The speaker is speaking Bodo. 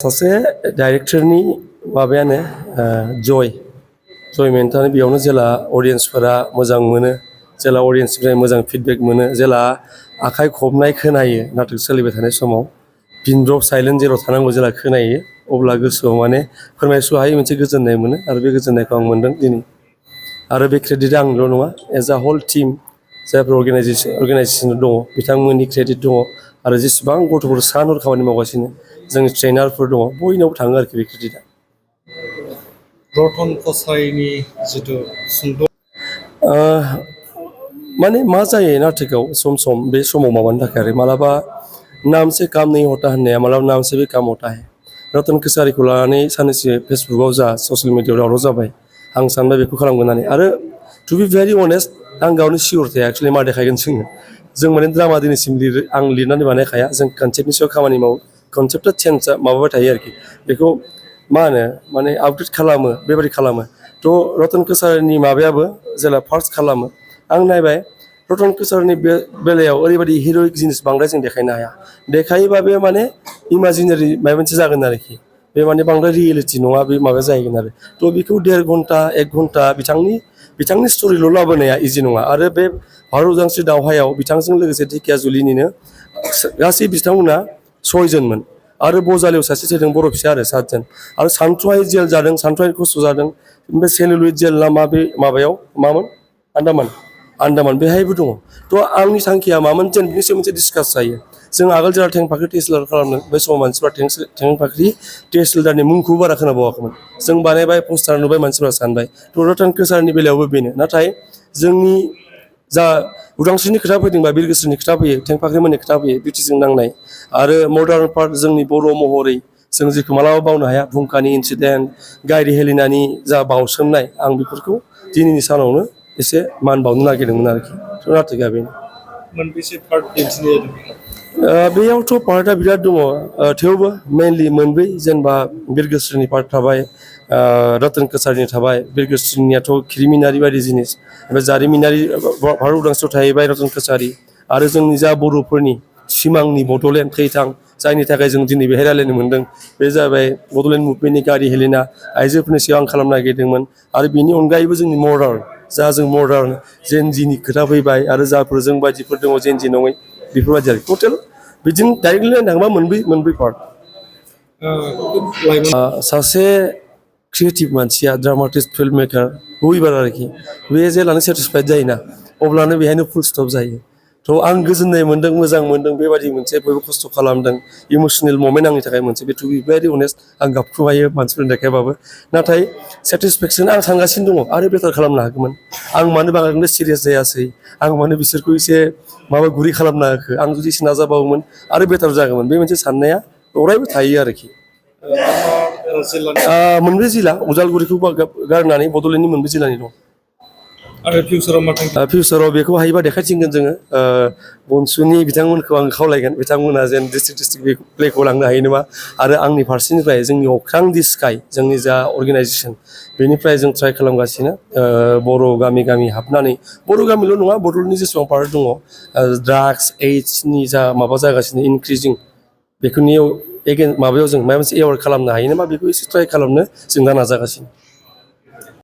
सासे डाइरेक्टरनि माबायानो जयमेन्टआनो बेयावनो जेला अडियेन्सफोरा मोजां मोनो, जेला अडियेन्सनिफ्राय मोजां फिडबेक मोनो, जेला आखाइ खबनाय खोनायो नाटक सोलिबाय थानाय समाव पिनड्रप साइलेन्ट जेराव थानांगौ जेला खोनायो अब्ला गोसोआव माने फोरमायस' हायै मोनसे गोजोननाय मोनो आरो बे गोजोननायखौ आं मोन्दों दिनै। आरो बे क्रेडिटआ आंनिल' नङा, एज आ हल टीम जायफोर अर्गेनाइजेसन दङ बिथांमोननि क्रेडिट दङ आरो जेसेबां गथ'फोर सान हर खामानि मावगासिनो जोंनि ट्रेनारफोर दङ बयनावबो थाङो आरोखि बे क्रेडिटआ। रतन कसारीनि जिथु सुंद' माने मा जायो नाटकआव सम बे समाव माबानि थाखाय आरो मालाबा नाम से काम नहीं होता होननाया मालाबा नाम से भी काम होता है। रतन कसारीखौ लानानै साननैसो फेसबुकआव जा ससियेल मिडियाआव दावराव जाबाय, आं सानबाय बेखौ खालामगोन होननानै। आरो टु बि भेरि अनेस्ट आं गावनो सियर थाया एक्सुवेलि मा देखायगोन जों माने द्रामा दिनैसिम आं लिरनानै बानायखाया, जों कनसेप्टनि सायाव खामानि मावो, कनसेप्टआ चेन्ज माबाबाय थायो आरोखि, बेखौ मा होनो माने आपडेट खालामो बेबायदि खालामो। थ' रतन कसारीनि माबायाबो जेला फार्स्ट खालामो आं नायबाय रतन कसारीनि बेलायाव ओरैबायदि हिर'इक जिनिस बांद्राय जों देखायनो हाया, देखायोबा बे माने इमाजिनारि माबा मोनसे जागोन आरोखि, बे माने बांद्राय रियेलिटि नङा, बे माबा जाहैगोन आरो। थ' बेखौ 1.5 घन्टा 1 घन्टा बिथांनि स्ट'रिल' लाबोनाया इजि नङा। आरो बे भारत उदांस्रि दावहायाव बिथांजों लोगोसे धेकियाजुलिनिनो गासै बिथांमोना 6 जनमोन आरो बजालियाव सासे थैदों बर' फिसा आरो 7 जन आरो सानथ्रहायै जेल जादों, सानथ्रहायै खस्थ' जादों। ओमफ्राय सेलुलइड जेल ना मा बे माबायाव मामोन आन्दामान बेहायबो दङ। थ' आंनि थांखिया मामोन जेन बिनि सायाव मोनसे डिसकास जायो। जों आगोल जेला टेंक-फाख्रि टेस्लार खालामदों बे समाव मानसिफ्रा टेंक-फाख्रि टेस्लारनि मुंखौबो बारा खोनाबावाखैमोन। जों बानायबाय, पस्टार नुबाय, मानसिफ्रा सानबाय। थ' रतन कसारीनि बेलायावबो बेनो, नाथाय जोंनि जा उदांस्रिनि खोथा फैदोंबा बिरगोस्रिनि खोथा फैयो, टेंक-फाख्रिमोननि खोथा फैयो, ब्रिटिशजों नांनाय आरो मडार्न पार्ट जोंनि बर' महरै जों जेखौ मालाबा बावनो हाया, भुमकानि इन्सिडेन्ट, गाइरी हेलिनानि जा बावसोमनाय, आं बेफोरखौ दिनैनि सानावनो एसे मान बावनो नागिरदोंमोन आरोखि। थ' नाटकआ बेनो। मोनबेसे पार्ट दिन्थिनाय जादों? बेयावथ' पार्टआ बिराद दङ, थेवबो मेइनलि मोनब्रै, जेनेबा बिरगोस्रिनि पार्ट थाबाय, रतन कसारीनि थाबाय। बिरगोस्रिनियाथ' खिरिमिनारि बायदि जिनिस, ओमफ्राय जारिमिनारि भारत उदांस्रियाव थाहैबाय रतन कसारी आरो जोंनि जा बर'फोरनि सिमांनि बड'लेण्ड थैथां, जायनि थाखाय जों दिनै बेहाय रायज्लायनो मोन्दों, बे जाबाय बड'लेण्ड मुभमेन्टनि गाइरी हेलिना, आइजोफोरनि सायाव आं खालामनो नागिरदोंमोन। आरो बेनि अनगायैबो जोंनि मडार्न जेनजिनि खोथा फैबाय आरो जाफोर जों बायदिफोर दङ जेनजि नङै बेफोरबायदि आरो टटेल बिदिनो डाइरेक्टलि नायनो थाङोबा मोनब्रै पार्ट। सासे क्रिएटिभ मानसिया, ड्रामाटिस्ट, फिल्म मेकार बयबार आरोखि, बे जेलानो सेटिसफाइड जायोना अब्लानो बेहायनो फुल स्टप जायो। थ' आं गोजोननाय मोन्दों, मोजां मोन्दों, बेबायदि मोनसे बयबो खस्थ' खालामदों, इमसनेल ममेन्ट आंनि थाखाय मोनसे बे टु बि भेरि अनेस्ट। आं गाबखुमायो मानसिफोरनि देखायबाबो, नाथाय सेटिसफेक्सन आं सानगासिनो दङ आरो बेटार खालामनो हागौमोन। आं मानो बांद्राय सिरियास जायासै, आं मानो बिसोरखौ एसे गुरै खालामना होखो, आं जुदि एसे नाजाबावोमोन आरो बेटार जागौमोन, बे मोनसे साननाया अरायबो थायो आरोखि। मोनब्रै जिल्ला, उदालगुरिखौ गारनानै बड'लेण्डनि मोनब्रै जिल्लानि दं। आरो फिउचाराव मा थांखि? फिउचाराव बेखौ हायोबा देखायथिंगोन जोङो। बनसुनि बिथांमोनखौ आं खावलायगोन, बिथांमोना जेन डिस्ट्रिक्ट प्लेखौ लांनो हायो नामा। आरो आंनि फारसेनिफ्राय जोंनि अख्रां दि स्काइ, जोंनि जा अर्गेनाइजेसन, बेनिफ्राय जों ट्राइ खालामगासिनो बर' गामि हाबनानै, बर' गामिल' नङा, बड'लेण्डनि जेसेबां पार्ट दङ, ड्राग्स एइड्सनि जा माबा जागासिनो इनक्रिजिं, बेफोरनि माबायाव जों माबा मोनसे एवार्ड खालामनो हायो नामा, बेखौ एसे ट्राइ खालामनो जों दा नाजागासिनो।